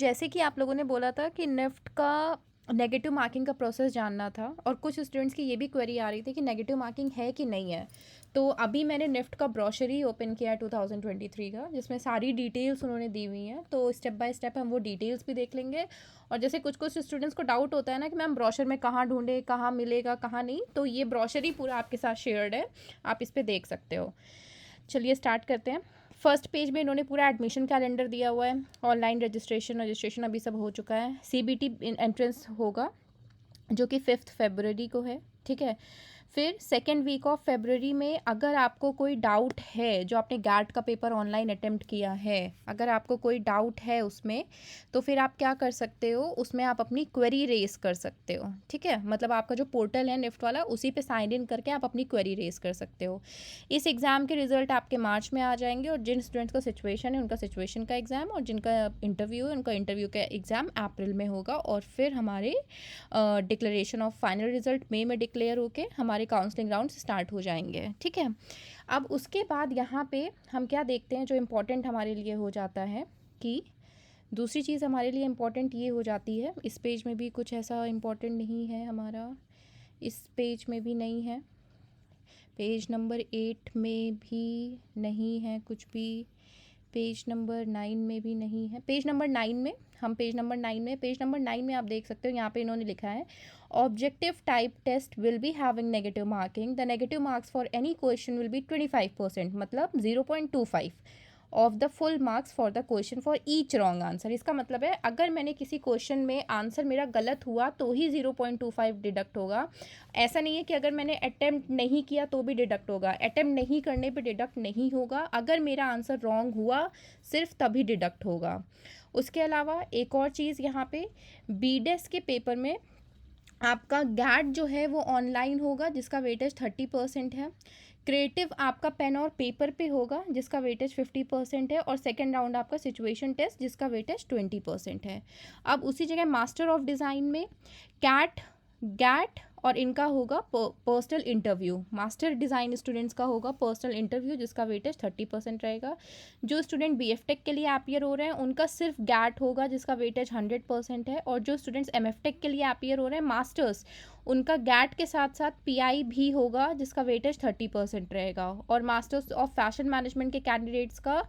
जैसे कि आप लोगों ने बोला था कि निफ्ट का नेगेटिव मार्किंग का प्रोसेस जानना था, और कुछ स्टूडेंट्स की ये भी क्वेरी आ रही थी कि नेगेटिव मार्किंग है कि नहीं है। तो अभी मैंने निफ्ट का ब्रोशर ही ओपन किया है 2023 का, जिसमें सारी डिटेल्स उन्होंने दी हुई हैं। तो स्टेप बाय स्टेप हम वो डिटेल्स भी देख लेंगे। और जैसे कुछ कुछ स्टूडेंट्स को डाउट होता है ना कि मैम ब्रोशर में कहाँ ढूंढे, कहाँ मिलेगा, कहाँ नहीं, तो ये ब्रोशर ही पूरा आपके साथ शेयर्ड है, आप इस पर देख सकते हो। चलिए स्टार्ट करते हैं। फर्स्ट पेज में इन्होंने पूरा एडमिशन कैलेंडर दिया हुआ है। ऑनलाइन रजिस्ट्रेशन अभी सब हो चुका है। सीबीटी एंट्रेंस होगा जो कि 5 फरवरी को है, ठीक है। फिर सेकेंड वीक ऑफ फरवरी में अगर आपको कोई डाउट है, जो आपने गैट का पेपर ऑनलाइन अटेम्प्ट किया है, अगर आपको कोई डाउट है उसमें, तो फिर आप क्या कर सकते हो, उसमें आप अपनी क्वेरी रेस कर सकते हो, ठीक है। मतलब आपका जो पोर्टल है निफ्ट वाला, उसी पे साइन इन करके आप अपनी क्वेरी रेस कर सकते हो। इस एग्ज़ाम के रिजल्ट आपके मार्च में आ जाएंगे, और जिन स्टूडेंट्स का सिचुएशन है उनका सिचुएशन का एग्ज़ाम, और जिनका इंटरव्यू है उनका इंटरव्यू का एग्ज़ाम अप्रैल में होगा। और फिर हमारे डिक्लेरेशन ऑफ फाइनल रिजल्ट मई में डिक्लेयर होके हमारे काउंसलिंग राउंड स्टार्ट हो जाएंगे, ठीक है। अब उसके बाद यहाँ पे हम क्या देखते हैं जो इम्पोर्टेंट हमारे लिए हो जाता है, कि दूसरी चीज़ हमारे लिए इम्पोर्टेंट ये हो जाती है, इस पेज में भी कुछ ऐसा इम्पोर्टेंट नहीं है हमारा, इस पेज में भी नहीं है, पेज नंबर 8 में भी नहीं है कुछ भी, पेज नंबर 9 में भी नहीं है। पेज नंबर 9 में पेज नंबर 9 में आप देख सकते हो, यहाँ पे इन्होंने लिखा है objective type test will be having negative marking, the negative marks for any question will be 25%, मतलब 0.25 of the full marks for the question for each wrong answer. इसका मतलब है अगर मैंने किसी क्वेश्चन में आंसर मेरा गलत हुआ तो ही 0.25 डिडक्ट होगा। ऐसा नहीं है कि अगर मैंने अटेम्प्ट नहीं किया तो भी डिडक्ट होगा, अटेम्प्ट नहीं करने पे डिडक्ट नहीं होगा, अगर मेरा आंसर रॉन्ग हुआ सिर्फ तभी डिडक्ट होगा। उसके अलावा एक और चीज़ यहाँ पे, बीडेस के पेपर में आपका गैट जो है वो ऑनलाइन होगा, जिसका वेटेज 30% है। क्रिएटिव आपका पेन और पेपर पे होगा, जिसका वेटेज 50% है। और सेकेंड राउंड आपका सिचुएशन टेस्ट, जिसका वेटेज 20% है। अब उसी जगह मास्टर ऑफ डिज़ाइन में कैट, गैट और इनका होगा personal interview. Master design students का होगा पर्सनल इंटरव्यू, जिसका वेटेज 30% रहेगा। जो स्टूडेंट बीएफटेक के लिए अपीयर हो रहे हैं उनका सिर्फ गैट होगा, जिसका वेटेज 100% है। और जो स्टूडेंट्स एमएफटेक के लिए अपीयर हो रहे हैं मास्टर्स, उनका गैट के साथ साथ पीआई भी होगा, जिसका वेटेज 30% रहेगा। और मास्टर्स ऑफ फैशन मैनेजमेंट के कैंडिडेट्स का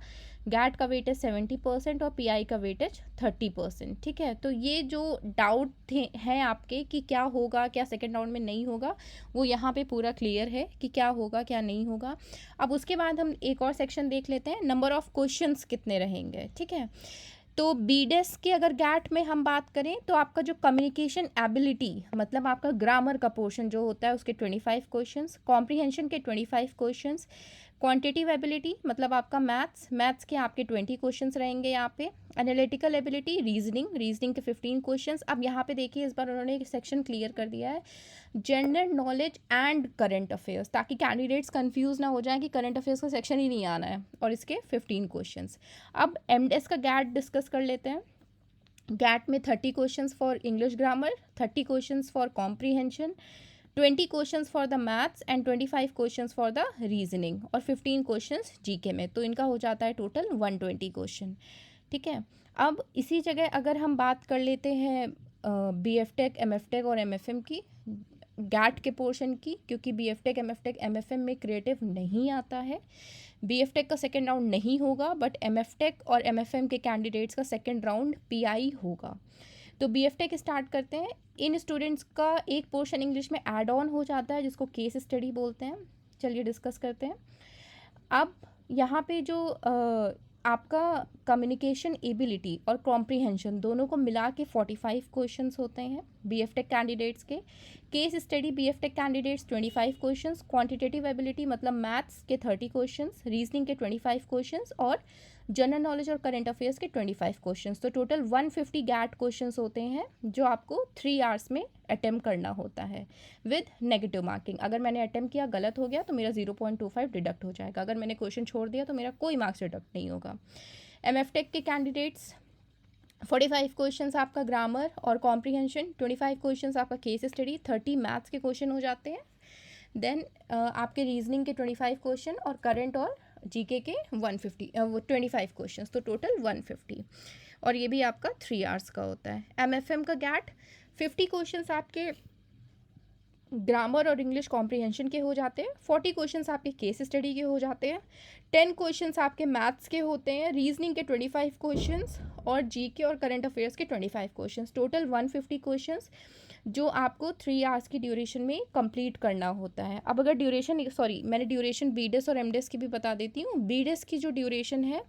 गैट का वेटेज 70% और पीआई का वेटेज 30%, ठीक है। तो ये जो डाउट हैं आपके कि क्या होगा, क्या सेकेंड राउंड में नहीं होगा, वो यहाँ पे पूरा क्लियर है कि क्या होगा क्या नहीं होगा। अब उसके बाद हम एक और सेक्शन देख लेते हैं, नंबर ऑफ क्वेश्चंस कितने रहेंगे, ठीक है। तो बीडेस के अगर गैट में हम बात करें तो आपका जो कम्युनिकेशन एबिलिटी, मतलब आपका ग्रामर का पोर्शन जो होता है, उसके 25 क्वेश्चंस, कॉम्प्रिहेंशन के 25 क्वेश्चंस, क्वांटिटेटिव एबिलिटी मतलब आपका मैथ्स के आपके 20 क्वेश्चंस रहेंगे यहाँ पे, एनालिटिकल एबिलिटी, रीजनिंग के 15 क्वेश्चंस। अब यहाँ पे देखिए इस बार उन्होंने एक सेक्शन क्लियर कर दिया है, general knowledge and current affairs, ताकि कैंडिडेट्स कंफ्यूज ना हो जाएं कि करंट अफेयर्स का सेक्शन ही नहीं आना है, और इसके 15 क्वेश्चंस। अब एमडेस का गैट डिस्कस कर लेते हैं। गैट में 30 questions for English grammar, 30 questions for comprehension, 20 questions for the maths and 25 questions for the reasoning, और 15 क्वेश्चंस जीके में। तो इनका हो जाता है टोटल 120 क्वेश्चन, ठीक है। अब इसी जगह अगर हम बात कर लेते हैं बीएफटेक, एमएफटेक और एमएफएम की गैट के पोर्शन की, क्योंकि बीएफटेक, एमएफटेक, एमएफएम में क्रिएटिव नहीं आता है। बीएफटेक का सेकेंड राउंड नहीं होगा, बट एमएफटेक और एमएफएम के कैंडिडेट्स का सेकेंड राउंड पीआई होगा। तो बीएफटेक स्टार्ट करते हैं। इन स्टूडेंट्स का एक पोर्शन इंग्लिश में ऐड ऑन हो जाता है, जिसको केस स्टडी बोलते हैं। चलिए डिस्कस करते हैं। अब यहाँ पे जो आपका कम्युनिकेशन एबिलिटी और कॉम्प्रीहेंशन दोनों को मिला के 45 क्वेश्चंस होते हैं बीएफटेक कैंडिडेट्स के। Case study BFTech candidates 25 questions, quantitative ability मतलब मैथ्स के 30 क्वेश्चंस, रीजनिंग के 25 क्वेश्चंस और जनरल नॉलेज और करंट अफेयर्स के 25 क्वेश्चंस। तो टोटल 150 गैट क्वेश्चंस होते हैं, जो आपको 3 आवर्स में अटेम्प्ट करना होता है विद नेगेटिव मार्किंग। अगर मैंने अटेम्प्ट किया, गलत हो गया तो मेरा 0.25 डिडक्ट हो जाएगा, अगर मैंने क्वेश्चन छोड़ दिया तो मेरा कोई मार्क्स डिडक्ट नहीं होगा। एमएफटेक के कैंडिडेट्स 45 क्वेश्चंस आपका ग्रामर और कॉम्प्रीहेंशन, 25 क्वेश्चंस आपका केस स्टडी, 30 मैथ्स के क्वेश्चन हो जाते हैं। देन आपके रीजनिंग के 25 क्वेश्चन और करंट और जीके के 150 25 क्वेश्चंस, तो टोटल 150। और ये भी आपका 3 आवर्स का होता है। MFM का गैट 50 क्वेश्चंस आपके ग्रामर और इंग्लिश कॉम्प्रिहेंशन के हो जाते हैं, 40 क्वेश्चंस आपके केस स्टडी के हो जाते हैं, 10 क्वेश्चंस आपके मैथ्स के होते हैं, रीजनिंग के 25 क्वेश्चंस और जीके और करंट अफेयर्स के 25 क्वेश्चंस, टोटल 150 क्वेश्चंस जो आपको 3 आवर्स की ड्यूरेशन में कंप्लीट करना होता है। अब अगर ड्यूरेशन, सॉरी मैंने ड्यूरेशन बीडेस और एमडेस की भी बता देती हूँ। बीडेस की जो ड्यूरेशन है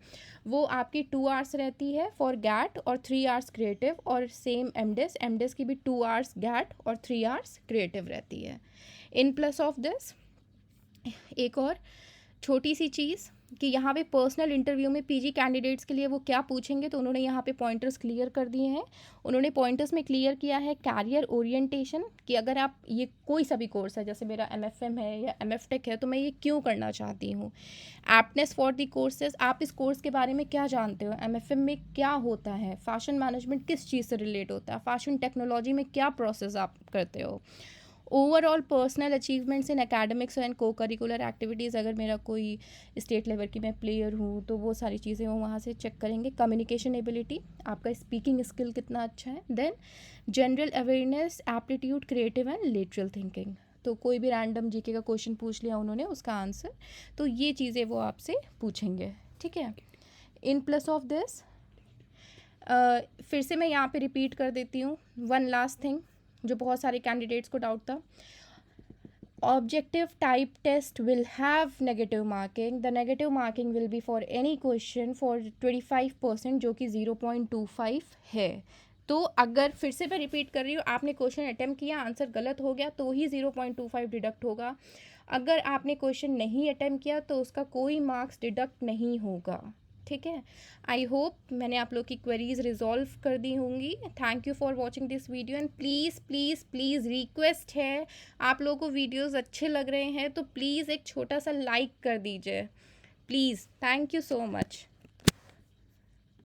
वो आपकी 2 आवर्स रहती है फॉर गैट और 3 आवर्स क्रिएटिव, और सेम एमडेस की भी 2 आवर्स गैट और 3 आवर्स क्रिएटिव रहती है। इन प्लस ऑफ दिस एक और छोटी सी चीज़ कि यहाँ पे पर्सनल इंटरव्यू में पीजी कैंडिडेट्स के लिए वो क्या पूछेंगे, तो उन्होंने यहाँ पे पॉइंटर्स क्लियर कर दिए हैं। उन्होंने पॉइंटर्स में क्लियर किया है कैरियर ओरिएंटेशन, कि अगर आप ये कोई सा भी कोर्स है, जैसे मेरा MFM है या MFTech है, तो मैं ये क्यों करना चाहती हूँ। एप्टनेस फॉर दी कोर्सेज, आप इस कोर्स के बारे में क्या जानते हो, MFM में क्या होता है, फैशन मैनेजमेंट किस चीज़ से रिलेट होता है, फैशन टेक्नोलॉजी में क्या प्रोसेस आप करते हो, overall personal achievements in academics and को करिकुलर एक्टिविटीज़, अगर मेरा कोई स्टेट लेवल की मैं प्लेयर हूँ तो वो सारी चीज़ें वो वहाँ से चेक करेंगे। कम्युनिकेशन एबिलिटी, आपका स्पीकिंग स्किल कितना अच्छा है। Then general awareness, aptitude, creative and lateral thinking, तो कोई भी रैंडम जीके का क्वेश्चन पूछ लिया उन्होंने, उसका आंसर, तो ये चीज़ें वो आपसे पूछेंगे, ठीक है। इन प्लस ऑफ दिस फिर से मैं यहाँ पे रिपीट कर देती हूँ वन लास्ट थिंग जो बहुत सारे कैंडिडेट्स को डाउट था। Objective type test will have negative marking, the negative marking will be for any question for 25%, जो कि 0.25 है। तो अगर फिर से मैं रिपीट कर रही हूँ, आपने क्वेश्चन अटेम्प्ट किया, आंसर गलत हो गया तो ही 0.25 डिडक्ट होगा। अगर आपने क्वेश्चन नहीं अटेम्प्ट किया तो उसका कोई मार्क्स डिडक्ट नहीं होगा, ठीक है। आई होप मैंने आप लोग की क्वेरीज रिजॉल्व कर दी होंगी। Thank you for watching this video and please please please request है, आप लोगों को वीडियोस अच्छे लग रहे हैं तो प्लीज़ एक छोटा सा लाइक कर दीजिए please. Thank you so much.